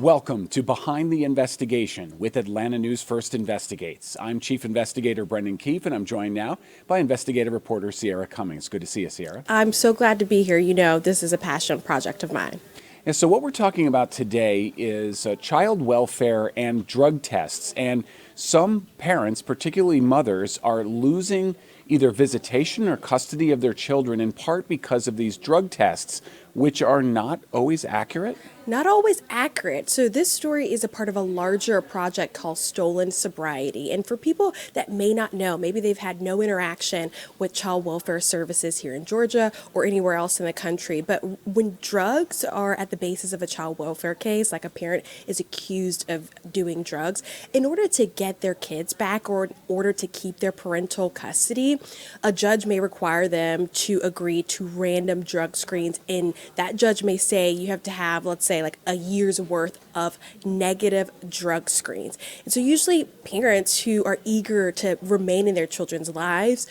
Welcome to Behind the Investigation with Atlanta News First Investigates. I'm Chief Investigator Brendan Keefe, and I'm joined now by investigative reporter Sierra Cummings. Good to see you, Sierra. I'm so glad to be here. You know, this is a passion project of mine. And so what we're talking about today is child welfare and drug tests. And some parents, particularly mothers, are losing either visitation or custody of their children in part because of these drug tests, which are not always accurate. Not always accurate. So this story is a part of a larger project called Stolen Sobriety. And for people that may not know, maybe they've had no interaction with child welfare services here in Georgia or anywhere else in the country. But when drugs are at the basis of a child welfare case, like a parent is accused of doing drugs, in order to get their kids back or in order to keep their parental custody, a judge may require them to agree to random drug screens. And that judge may say you have to have, let's say, like a year's worth of negative drug screens. And so usually parents who are eager to remain in their children's lives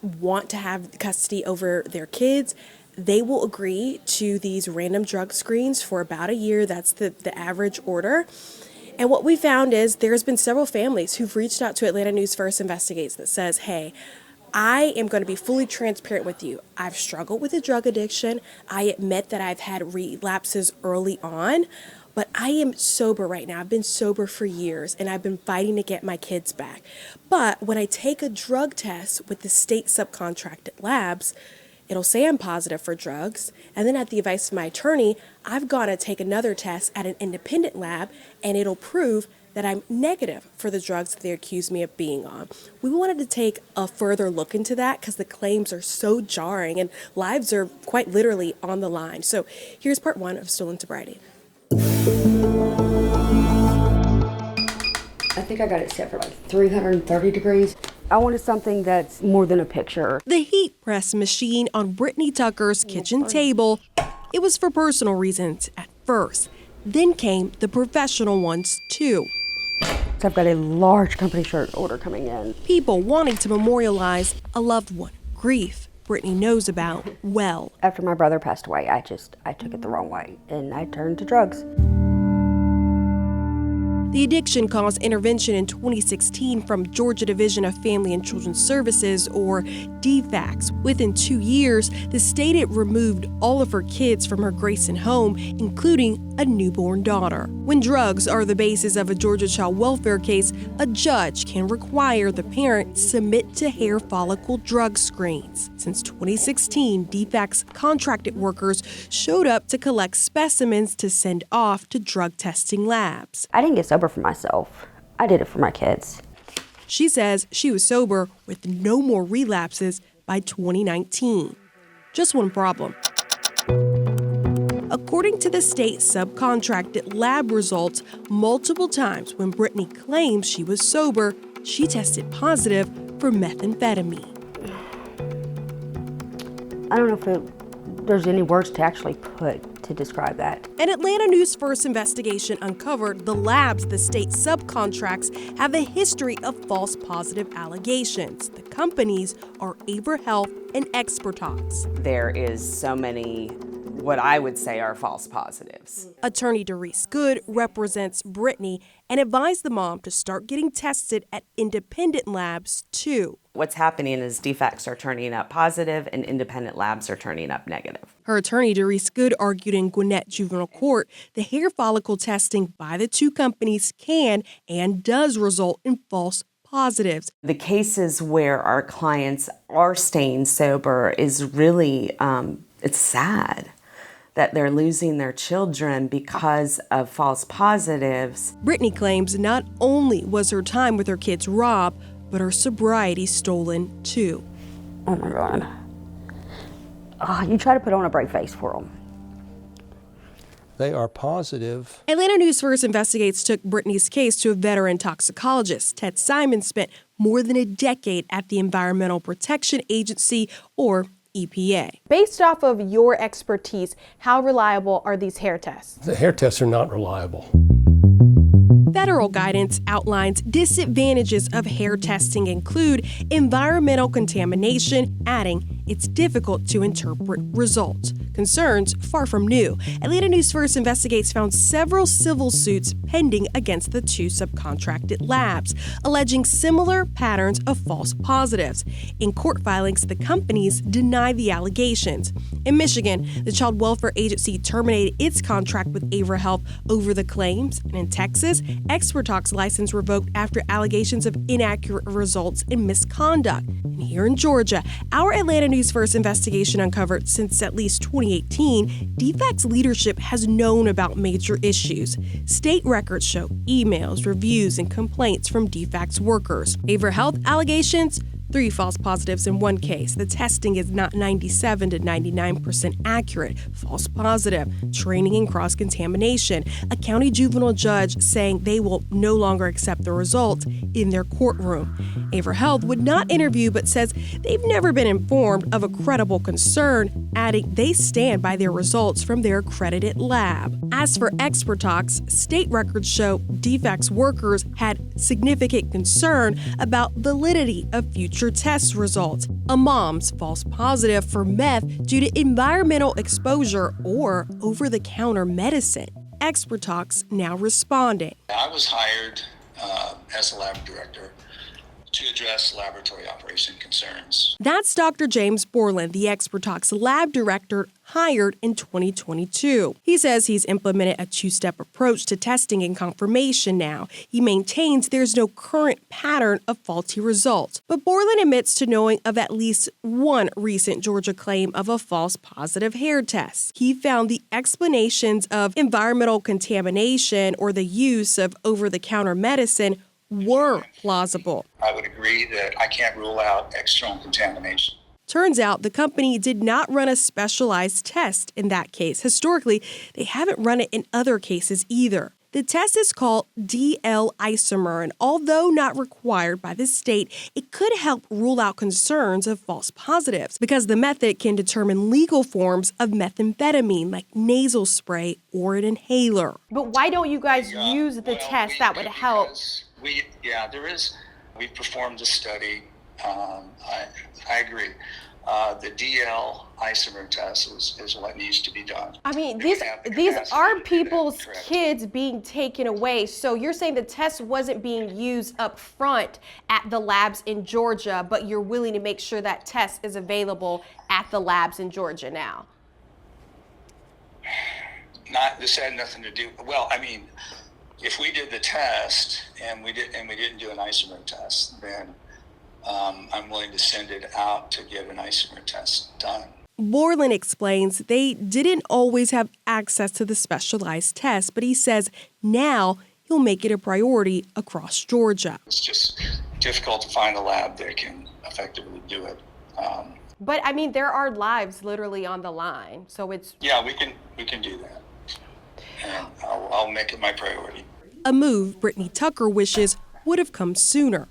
want to have custody over their kids. They will agree to these random drug screens for about a year. That's the average order. And what we found is there's been several families who've reached out to Atlanta News First Investigates that says, hey, I am going to be fully transparent with you. I've struggled with a drug addiction. I admit that I've had relapses early on, but I am sober right now. I've been sober for years, and I've been fighting to get my kids back. But when I take a drug test with the state subcontracted labs, it'll say I'm positive for drugs. And then at the advice of my attorney, I've got to take another test at an independent lab, and it'll prove that I'm negative for the drugs that they accuse me of being on. We wanted to take a further look into that because the claims are so jarring and lives are quite literally on the line. So here's part one of Stolen Sobriety. I think I got it set for like 330 degrees. I wanted something that's more than a picture. The heat press machine on Brittany Tucker's kitchen table, it was for personal reasons at first. Then came the professional ones too. So I've got a large company shirt order coming in. People wanting to memorialize a loved one. Grief Brittany knows about well. After my brother passed away, I took it the wrong way and I turned to drugs. The addiction caused intervention in 2016 from Georgia Division of Family and Children's Services, or DFCS. Within 2 years, the state had removed all of her kids from her Grayson home, including a newborn daughter. When drugs are the basis of a Georgia child welfare case, a judge can require the parent submit to hair follicle drug screens. Since 2016, DFCS contracted workers showed up to collect specimens to send off to drug testing labs. I didn't get sober for myself. I did it for my kids. She says she was sober with no more relapses by 2019. Just one problem. According to the state subcontracted lab results, multiple times when Brittany claims she was sober, she tested positive for methamphetamine. I don't know if there's any words to actually put to describe that. An Atlanta News First investigation uncovered the labs the state subcontracts have a history of false positive allegations. The companies are Avra Health and Expertox. There is so many what I would say are false positives. Attorney Doris Good represents Brittany and advised the mom to start getting tested at independent labs too. What's happening is DFCS are turning up positive and independent labs are turning up negative. Her attorney Doris Good argued in Gwinnett Juvenile Court the hair follicle testing by the two companies can and does result in false positives. The cases where our clients are staying sober is really, it's sad that they're losing their children because of false positives. Brittany claims not only was her time with her kids robbed, but her sobriety stolen too. Oh my God. You try to put on a brave face for them. They are positive. Atlanta News First Investigates took Brittany's case to a veteran toxicologist. Ted Simon spent more than a decade at the Environmental Protection Agency, or EPA. Based off of your expertise, how reliable are these hair tests? The hair tests are not reliable. Federal guidance outlines disadvantages of hair testing include environmental contamination, adding it's difficult to interpret results. Concerns far from new. Atlanta News First Investigates found several civil suits pending against the two subcontracted labs, alleging similar patterns of false positives. In court filings, the companies deny the allegations. In Michigan, the Child Welfare Agency terminated its contract with Avra Health over the claims. And in Texas, ExpertTalk's license revoked after allegations of inaccurate results and misconduct. And here in Georgia, our Atlanta News First investigation uncovered since at least 2018, DFCS leadership has known about major issues. State records show emails, reviews, and complaints from DFCS workers. Avra Health allegations: 3 false positives in one case. The testing is not 97 to 99% accurate. False positive. Training and cross-contamination. A county juvenile judge saying they will no longer accept the results in their courtroom. Avra Health would not interview but says they've never been informed of a credible concern, adding they stand by their results from their accredited lab. As for ExpertTalk's, state records show DFCS workers had significant concern about validity of future test results. A mom's false positive for meth due to environmental exposure or over-the-counter medicine. ExpertTalk's now responding. I was hired as a lab director to address laboratory operation concerns. That's Dr. James Borland, the ExpertTalk's lab director, hired in 2022. He says he's implemented a 2-step approach to testing and confirmation now. He maintains there's no current pattern of faulty results. But Borland admits to knowing of at least one recent Georgia claim of a false positive hair test. He found the explanations of environmental contamination or the use of over-the-counter medicine were plausible. I would agree that I can't rule out external contamination. Turns out the company did not run a specialized test in that case. Historically, they haven't run it in other cases either. The test is called DL isomer, and although not required by the state, it could help rule out concerns of false positives because the method can determine legal forms of methamphetamine like nasal spray or an inhaler. But why don't you guys use the test that would help? We've performed a study. I agree. The DL isomer test is what needs to be done. I mean, these are people's kids being taken away. So you're saying the test wasn't being used up front at the labs in Georgia, but you're willing to make sure that test is available at the labs in Georgia now? This had nothing to do. Well, I memean, if we did the test and we didn't do an isomer test, then I'm willing to send it out to get an isomer test done. Borland explains they didn't always have access to the specialized test, but he says now he'll make it a priority across Georgia. It's just difficult to find a lab that can effectively do it. But I mean, there are lives literally on the line, so it's... Yeah, we can do that. And I'll make it my priority. A move Brittany Tucker wishes would have come sooner.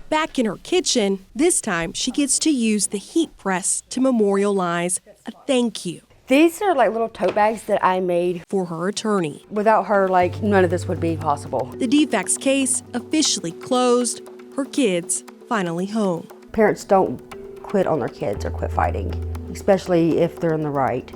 Back in her kitchen, this time she gets to use the heat press to memorialize a thank you. These are like little tote bags that I made for her attorney. Without her, like, none of this would be possible. The DFCS case officially closed, her kids finally home. Parents don't quit on their kids or quit fighting, especially if they're in the right.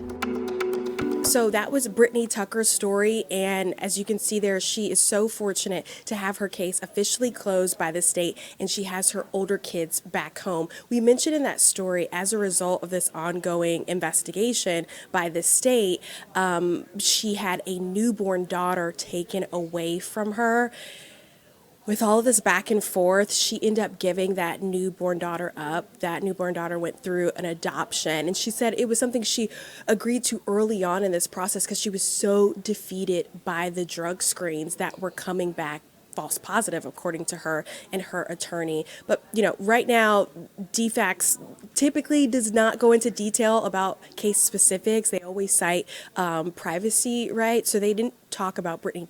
So that was Brittany Tucker's story, and as you can see there, she is so fortunate to have her case officially closed by the state, and she has her older kids back home. We mentioned in that story, as a result of this ongoing investigation by the state, she had a newborn daughter taken away from her. With all of this back and forth, she ended up giving that newborn daughter up. That newborn daughter went through an adoption. And she said it was something she agreed to early on in this process because she was so defeated by the drug screens that were coming back false positive, according to her and her attorney. But, you know, right now, DFCS typically does not go into detail about case specifics. They always cite privacy, right? So they didn't talk about Brittany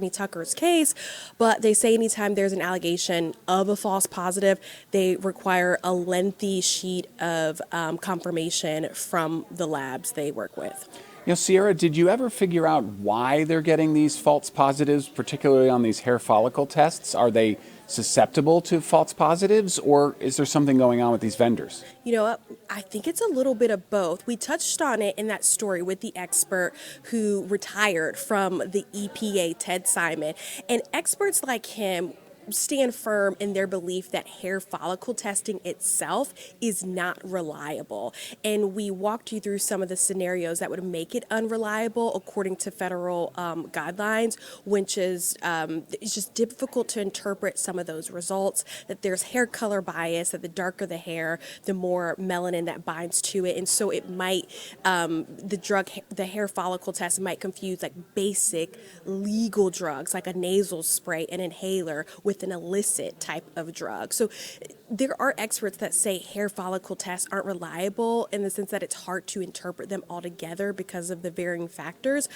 Tucker's case, but they say anytime there's an allegation of a false positive, they require a lengthy sheet of confirmation from the labs they work with. Sierra, did you ever figure out why they're getting these false positives, particularly on these hair follicle tests? Are they susceptible to false positives, or is there something going on with these vendors? You know what? I think it's a little bit of both. We touched on it in that story with the expert who retired from the EPA, Ted Simon. And experts like him stand firm in their belief that hair follicle testing itself is not reliable. And we walked you through some of the scenarios that would make it unreliable according to federal guidelines, which is it's just difficult to interpret some of those results, that there's hair color bias, that the darker the hair, the more melanin that binds to it. And so it might, the hair follicle test might confuse like basic legal drugs, like a nasal spray, an inhaler, with an illicit type of drug. So there are experts that say hair follicle tests aren't reliable in the sense that it's hard to interpret them altogether because of the varying factors.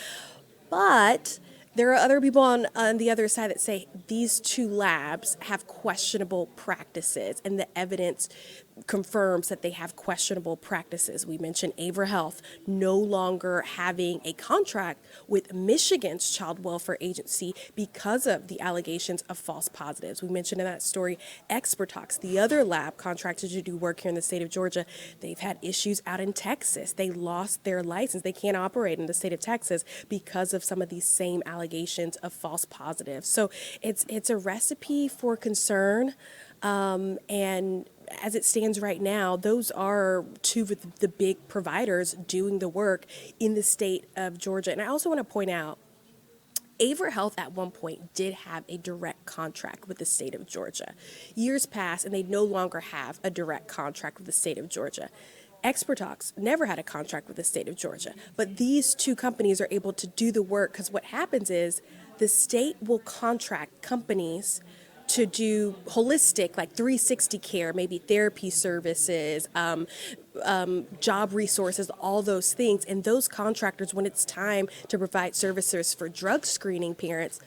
But there are other people on the other side that say these two labs have questionable practices, and the evidence confirms that they have questionable practices. We mentioned Avra Health no longer having a contract with Michigan's Child Welfare Agency because of the allegations of false positives. We mentioned in that story Expertox, the other lab contracted to do work here in the state of Georgia. They've had issues out in Texas. They lost their license. They can't operate in the state of Texas because of some of these same allegations of false positives. So it's a recipe for concern, and as it stands right now, those are two of the big providers doing the work in the state of Georgia. And I also want to point out, Avra Health at one point did have a direct contract with the state of Georgia. Years passed and they no longer have a direct contract with the state of Georgia. Expertox never had a contract with the state of Georgia, but these two companies are able to do the work because what happens is the state will contract companies to do holistic, like 360 care, maybe therapy services, job resources, all those things. And those contractors, when it's time to provide services for drug screening parents,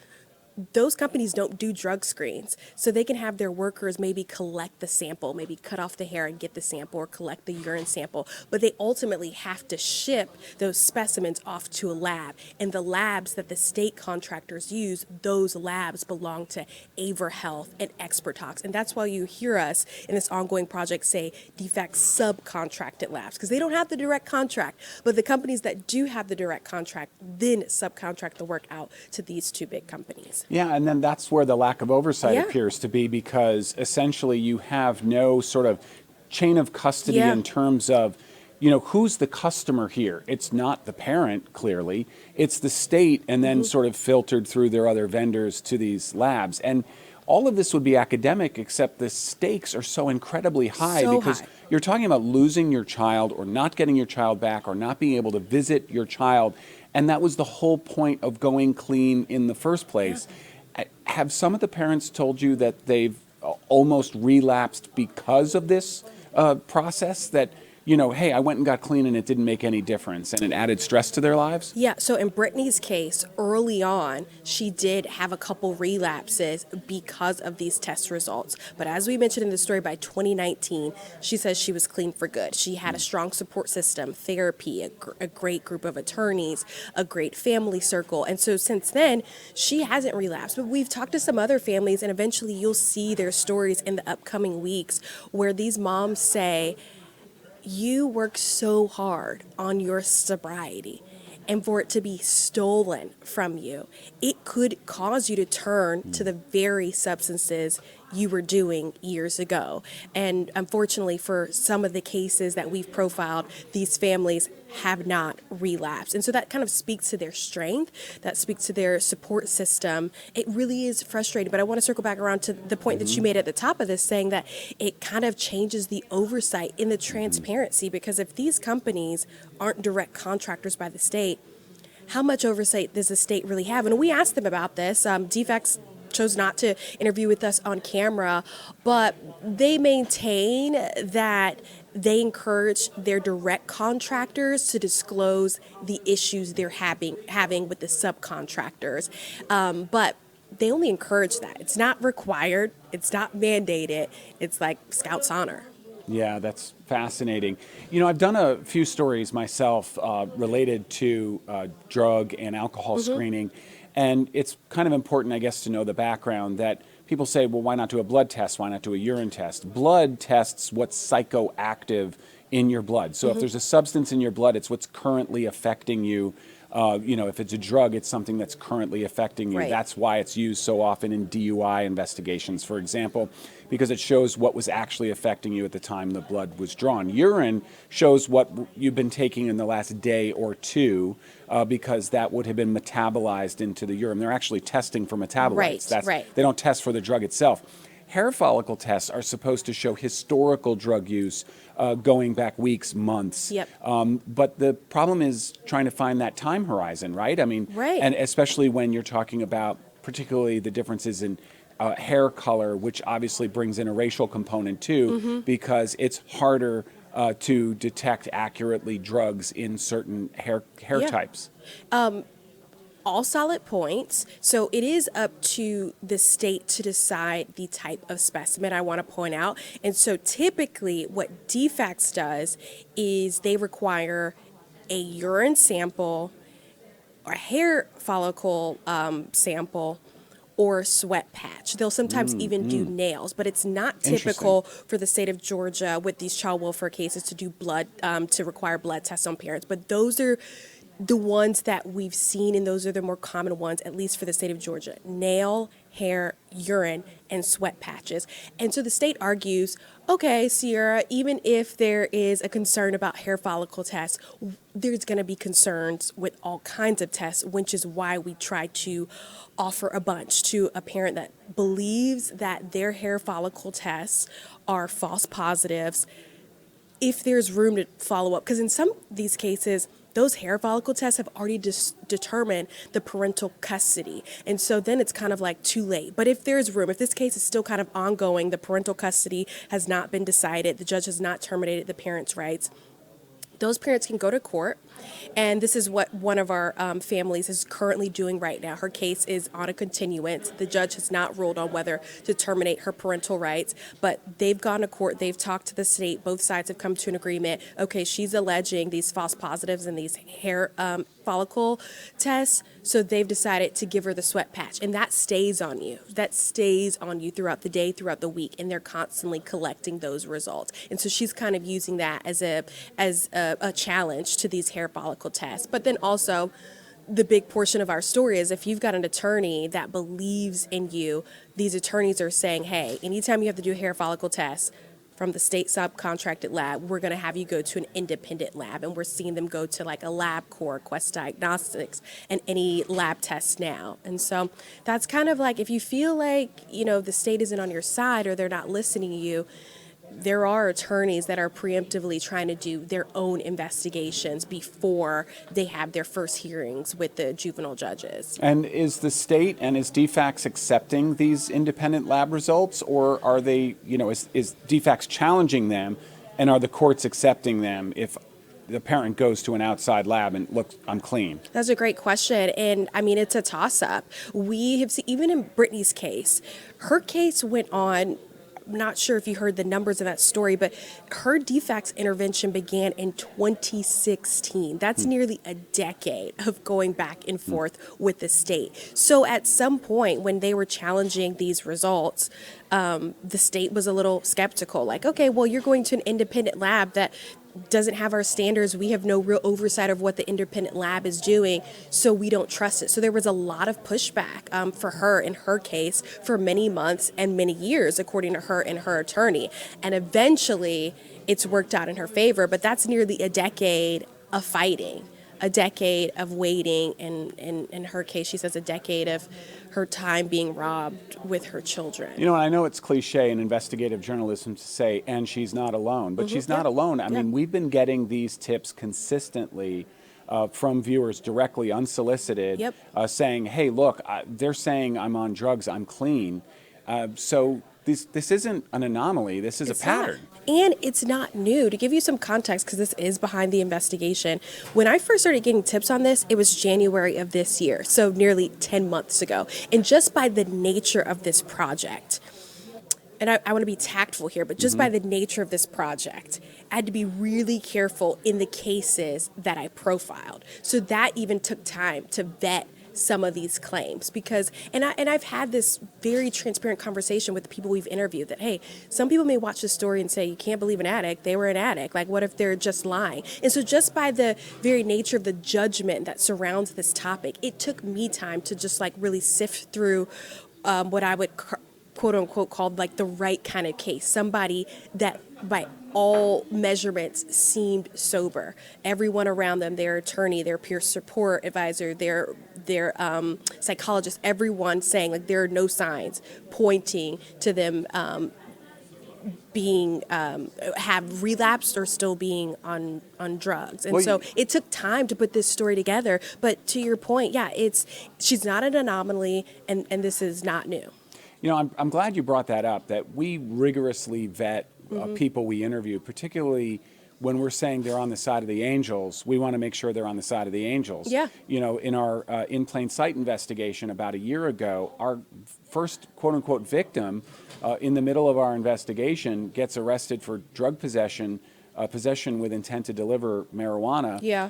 those companies don't do drug screens. So they can have their workers maybe collect the sample, maybe cut off the hair and get the sample, or collect the urine sample. But they ultimately have to ship those specimens off to a lab. And the labs that the state contractors use, those labs belong to Avra Health and Expertox. And that's why you hear us in this ongoing project say DFCS subcontracted labs, because they don't have the direct contract. But the companies that do have the direct contract then subcontract the work out to these two big companies. Yeah, and then that's where the lack of oversight appears to be, because essentially you have no sort of chain of custody in terms of, who's the customer here. It's not the parent, clearly. It's the state, and then sort of filtered through their other vendors to these labs. And all of this would be academic, except the stakes are so incredibly high, because you're talking about losing your child or not getting your child back or not being able to visit your child. And that was the whole point of going clean in the first place. Yeah. Have some of the parents told you that they've almost relapsed because of this process, that, hey, I went and got clean and it didn't make any difference and it added stress to their lives? Yeah, so in Brittany's case, early on, she did have a couple relapses because of these test results. But as we mentioned in the story, by 2019, she says she was clean for good. She had a strong support system, therapy, a great group of attorneys, a great family circle. And so since then, she hasn't relapsed. But we've talked to some other families, and eventually you'll see their stories in the upcoming weeks where these moms say, you work so hard on your sobriety, and for it to be stolen from you, it could cause you to turn to the very substances you were doing years ago. And unfortunately, for some of the cases that we've profiled, these families have not relapsed. And so that kind of speaks to their strength, that speaks to their support system. It really is frustrating, but I want to circle back around to the point that you made at the top of this, saying that it kind of changes the oversight in the transparency, because if these companies aren't direct contractors by the state, how much oversight does the state really have? And we asked them about this. DFCS chose not to interview with us on camera, but they maintain that they encourage their direct contractors to disclose the issues they're having with the subcontractors. But they only encourage that. It's not required. It's not mandated. It's like Scout's honor. Yeah, that's fascinating. I've done a few stories myself related to drug and alcohol screening, and it's kind of important, I guess, to know the background that people say, well, why not do a blood test? Why not do a urine test? Blood tests what's psychoactive in your blood. So if there's a substance in your blood, it's what's currently affecting you. If it's a drug, it's something that's currently affecting you. Right. That's why it's used so often in DUI investigations, for example, because it shows what was actually affecting you at the time the blood was drawn. Urine shows what you've been taking in the last day or two, because that would have been metabolized into the urine. They're actually testing for metabolites. Right. They don't test for the drug itself. Hair follicle tests are supposed to show historical drug use going back weeks, months. Yep. But the problem is trying to find that time horizon, right? I mean, Right. and especially when you're talking about particularly the differences in hair color, which obviously brings in a racial component too, because it's harder to detect accurately drugs in certain hair Yeah. types. All solid points. So it is up to the state to decide the type of specimen I want to point out. And so typically what DFCS does is they require a urine sample, or a hair follicle sample, or sweat patch. They'll sometimes even do nails, but it's not typical for the state of Georgia with these child welfare cases to do blood, to require blood tests on parents. But those are the ones that we've seen, and those are the more common ones, at least for the state of Georgia: nail, hair, urine, and sweat patches. And so the state argues, okay, Sierra, even if there is a concern about hair follicle tests, there's going to be concerns with all kinds of tests, which is why we try to offer a bunch to a parent that believes that their hair follicle tests are false positives, if there's room to follow up. Because in some of these cases, those hair follicle tests have already determined the parental custody. And so then it's kind of like too late. But if there's room, if this case is still kind of ongoing, the parental custody has not been decided, the judge has not terminated the parents' rights, those parents can go to court. And this is what one of our families is currently doing right now. Her case is on a continuance. The judge has not ruled on whether to terminate her parental rights, but they've gone to court. They've talked to the state. Both sides have come to an agreement. Okay, she's alleging these false positives and these hair follicle tests. So they've decided to give her the sweat patch, and that stays on you. That stays on you throughout the day, throughout the week, and they're constantly collecting those results. And so she's kind of using that as a challenge to these hair follicle tests. But then also, the big portion of our story is if you've got an attorney that believes in you, these attorneys are saying, hey, anytime you have to do hair follicle tests from the state subcontracted lab, we're going to have you go to an independent lab. And we're seeing them go to like a LabCorp, Quest Diagnostics, and any lab tests now. And so that's kind of like, if you feel like, the state isn't on your side or they're not listening to you, there are attorneys that are preemptively trying to do their own investigations before they have their first hearings with the juvenile judges. And is the state and is DFCS accepting these independent lab results, or are they, is DFCS challenging them, and are the courts accepting them if the parent goes to an outside lab and look, I'm clean? That's a great question. And I mean, it's a toss-up. We have seen, even in Brittany's case, her case went on, I'm not sure if you heard the numbers of that story, but her DFCS intervention began in 2016. That's nearly a decade of going back and forth with the state. So at some point when they were challenging these results, the state was a little skeptical, like, okay, well, you're going to an independent lab that doesn't have our standards. We have no real oversight of what the independent lab is doing, so we don't trust it. So there was a lot of pushback for her in her case for many months and many years, according to her and her attorney. And eventually it's worked out in her favor, but that's nearly a decade of fighting, a decade of waiting, and in her case, she says a decade of her time being robbed with her children. I know it's cliche in investigative journalism to say, and she's not alone, but she's not alone. I mean, we've been getting these tips consistently from viewers directly, unsolicited, saying, hey, look, they're saying I'm on drugs, I'm clean. So this isn't an anomaly, this is a pattern. And it's not new. To give you some context, because this is behind the investigation, when I first started getting tips on this, it was January of this year, so nearly 10 months ago. And just by the nature of this project, and I want to be tactful here, but just by the nature of this project, I had to be really careful in the cases that I profiled. So that even took time to vet some of these claims because I've had this very transparent conversation with the people we've interviewed that, hey, some people may watch this story and say, you can't believe an addict, they were an addict, like what if they're just lying? And so just by the very nature of the judgment that surrounds this topic, it took me time to just like really sift through what I would quote unquote called like the right kind of case, somebody that by all measurements seemed sober. Everyone around them, their attorney, their peer support advisor, their psychologist, everyone saying like there are no signs pointing to them being have relapsed or still being on drugs. And so it took time to put this story together. But to your point, yeah, she's not an anomaly, and this is not new. You know, I'm glad you brought that up, that we rigorously vet people we interview, particularly when we're saying they're on the side of the angels. We want to make sure they're on the side of the angels. Yeah. You know, in our in plain sight investigation about a year ago, our first quote unquote victim in the middle of our investigation gets arrested for drug possession, possession with intent to deliver marijuana. Yeah.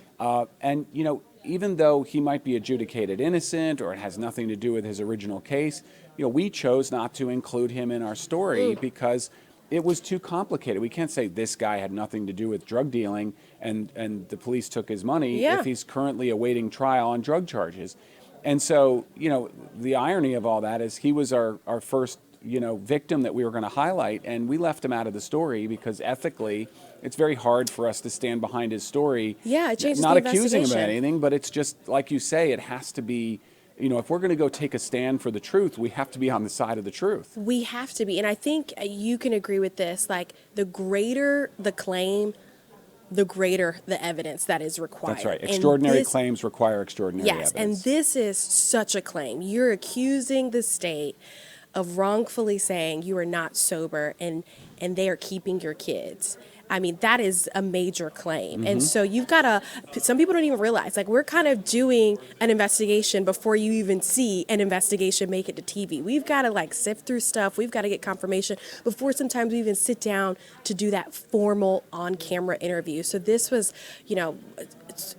And, you know, even though he might be adjudicated innocent or it has nothing to do with his original case, you know, we chose not to include him in our story because it was too complicated. We can't say this guy had nothing to do with drug dealing and the police took his money if he's currently awaiting trial on drug charges. And so, you know, the irony of all that is he was our first, you know, victim that we were going to highlight, and we left him out of the story because ethically it's very hard for us to stand behind his story. Yeah, it changes not the accusing him of investigation. anything, but it's just like you say, it has to be, you know, if we're going to go take a stand for the truth, we have to be on the side of the truth. We have to be. And I think you can agree with this. Like, the greater the claim, the greater the evidence that is required. That's right. And Extraordinary claims require extraordinary yes, evidence. and this is such a claim. You're accusing the state of wrongfully saying you are not sober and they are keeping your kids. I mean, that is a major claim. And so you've got to, some people don't even realize, like, we're kind of doing an investigation before you even see an investigation make it to TV. We've got to, like, sift through stuff. We've got to get confirmation before sometimes we even sit down to do that formal on-camera interview. So this was, you know, it's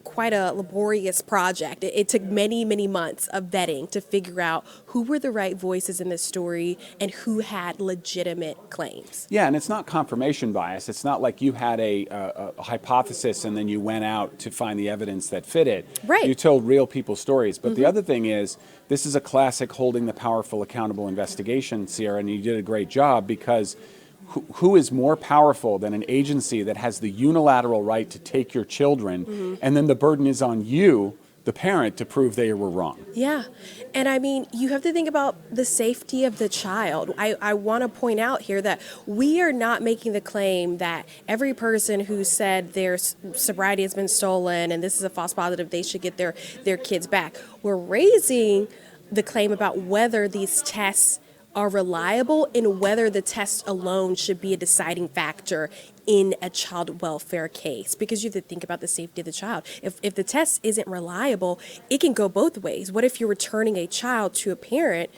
quite a laborious project. It took many, many months of vetting to figure out who were the right voices in this story and who had legitimate claims. Yeah, and it's not confirmation bias. It's not like you had a hypothesis and then you went out to find the evidence that fit it. Right. You told real people's stories. But the other thing is, this is a classic holding the powerful accountable investigation, Sierra, and you did a great job because who is more powerful than an agency that has the unilateral right to take your children, and then the burden is on you, the parent, to prove they were wrong? Yeah. And I mean, you have to think about the safety of the child. I want to point out here that we are not making the claim that every person who said their sobriety has been stolen and this is a false positive, they should get their kids back. We're raising the claim about whether these tests are reliable and whether the test alone should be a deciding factor in a child welfare case, because you have to think about the safety of the child. If the test isn't reliable, it can go both ways. What if you're returning a child to a parent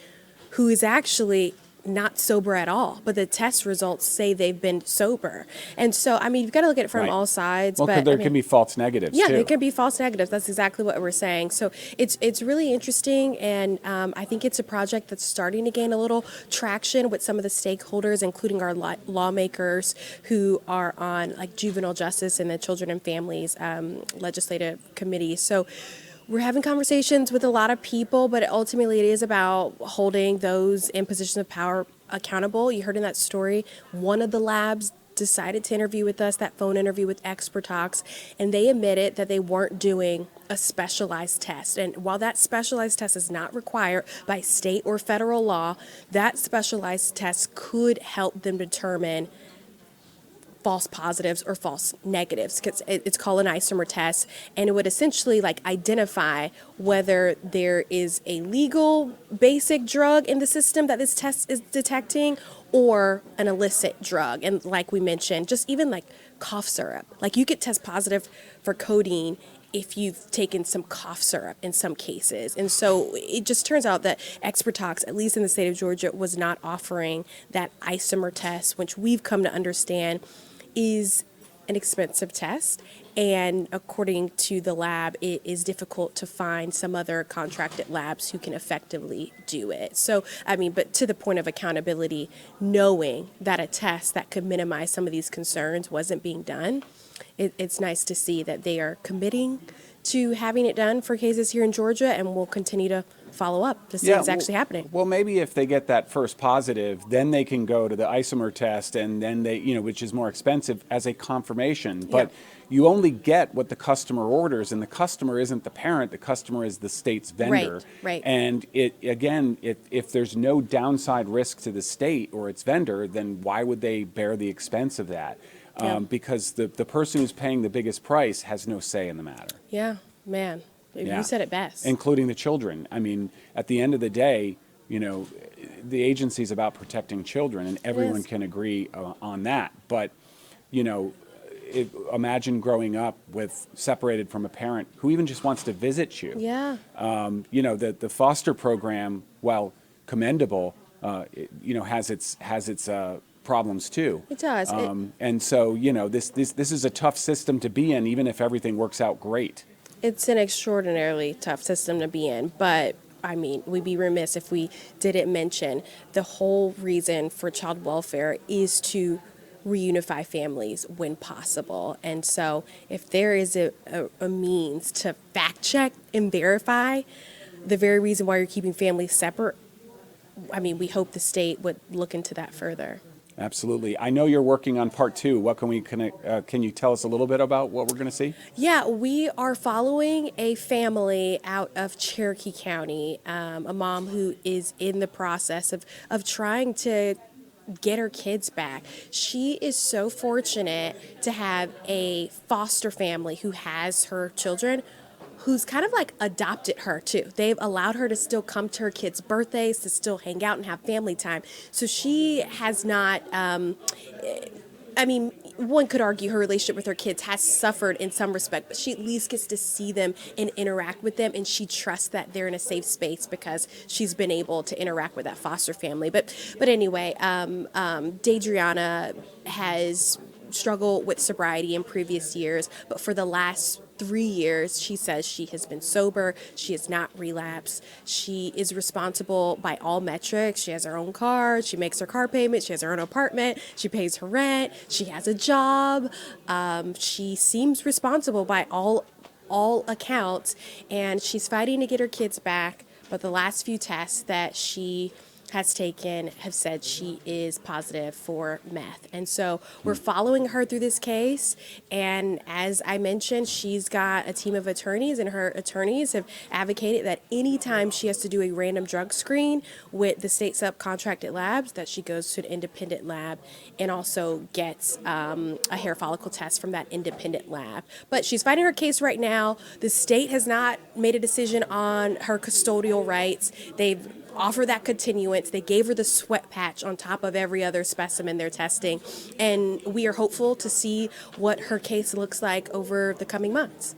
who is actually not sober at all, but the test results say they've been sober? And so, I mean, you've got to look at it from Right. all sides. Well, but there I mean, can be false negatives, yeah, too. there can be false negatives. That's exactly what we're saying. So it's really interesting, and I think it's a project that's starting to gain a little traction with some of the stakeholders, including our lawmakers who are on like juvenile justice and the Children and Families Legislative Committee. So we're having conversations with a lot of people, but ultimately it is about holding those in positions of power accountable. You heard in that story, one of the labs decided to interview with us, that phone interview with Expert Talks, and they admitted that they weren't doing a specialized test. And while that specialized test is not required by state or federal law, that specialized test could help them determine false positives or false negatives. It's called an isomer test, and it would essentially like identify whether there is a legal basic drug in the system that this test is detecting or an illicit drug. And like we mentioned, just even like cough syrup. Like, you could test positive for codeine if you've taken some cough syrup in some cases. And so it just turns out that Expertox, at least in the state of Georgia, was not offering that isomer test, which we've come to understand is an expensive test. And according to the lab, it is difficult to find some other contracted labs who can effectively do it. So, I mean, but to the point of accountability, knowing that a test that could minimize some of these concerns wasn't being done, it's nice to see that they are committing to having it done for cases here in Georgia, and we'll continue to follow up to see what's actually happening. Well, maybe if they get that first positive, then they can go to the isomer test, and then they, which is more expensive, as a confirmation. But you only get what the customer orders, and the customer isn't the parent. The customer is the state's vendor. Right. And if there's no downside risk to the state or its vendor, then why would they bear the expense of that? Because the person who's paying the biggest price has no say in the matter. Yeah, man. You said it best. Including the children. I mean, at the end of the day, the agency is about protecting children, and everyone can agree on that. But, imagine growing up separated from a parent who even just wants to visit you. Yeah. The foster program, while commendable, has its problems too. It does. And so, this is a tough system to be in, even if everything works out great. It's an extraordinarily tough system to be in, but I mean, we'd be remiss if we didn't mention the whole reason for child welfare is to reunify families when possible. And so if there is a means to fact check and verify the very reason why you're keeping families separate, I mean, we hope the state would look into that further. Absolutely. I know you're working on part 2. What can you tell us a little bit about what we're going to see? Yeah, we are following a family out of Cherokee County, a mom who is in the process of trying to get her kids back. She is so fortunate to have a foster family who has her children, who's kind of like adopted her too. They've allowed her to still come to her kids' birthdays, to still hang out and have family time. So she has not, one could argue her relationship with her kids has suffered in some respect, but she at least gets to see them and interact with them, and she trusts that they're in a safe space because she's been able to interact with that foster family. But anyway, Deidreana has struggled with sobriety in previous years, but for the last 3 years, she says she has been sober. She has not relapsed. She is responsible by all metrics. She has her own car. She makes her car payment. She has her own apartment. She pays her rent. She has a job. She seems responsible by all accounts, and she's fighting to get her kids back. But the last few tests that she has taken have said she is positive for meth. And so we're following her through this case. And as I mentioned, she's got a team of attorneys, and her attorneys have advocated that anytime she has to do a random drug screen with the state subcontracted labs, that she goes to an independent lab and also gets a hair follicle test from that independent lab. But she's fighting her case right now. The state has not made a decision on her custodial rights. They've offer that continuance. They gave her the sweat patch on top of every other specimen they're testing. And we are hopeful to see what her case looks like over the coming months.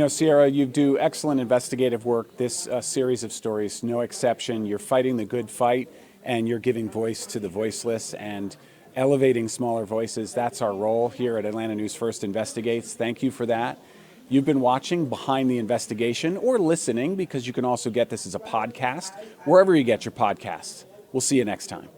Sierra, you do excellent investigative work. This series of stories, no exception. You're fighting the good fight, and you're giving voice to the voiceless and elevating smaller voices. That's our role here at Atlanta News First Investigates. Thank you for that. You've been watching Behind the Investigation, or listening, because you can also get this as a podcast, wherever you get your podcasts. We'll see you next time.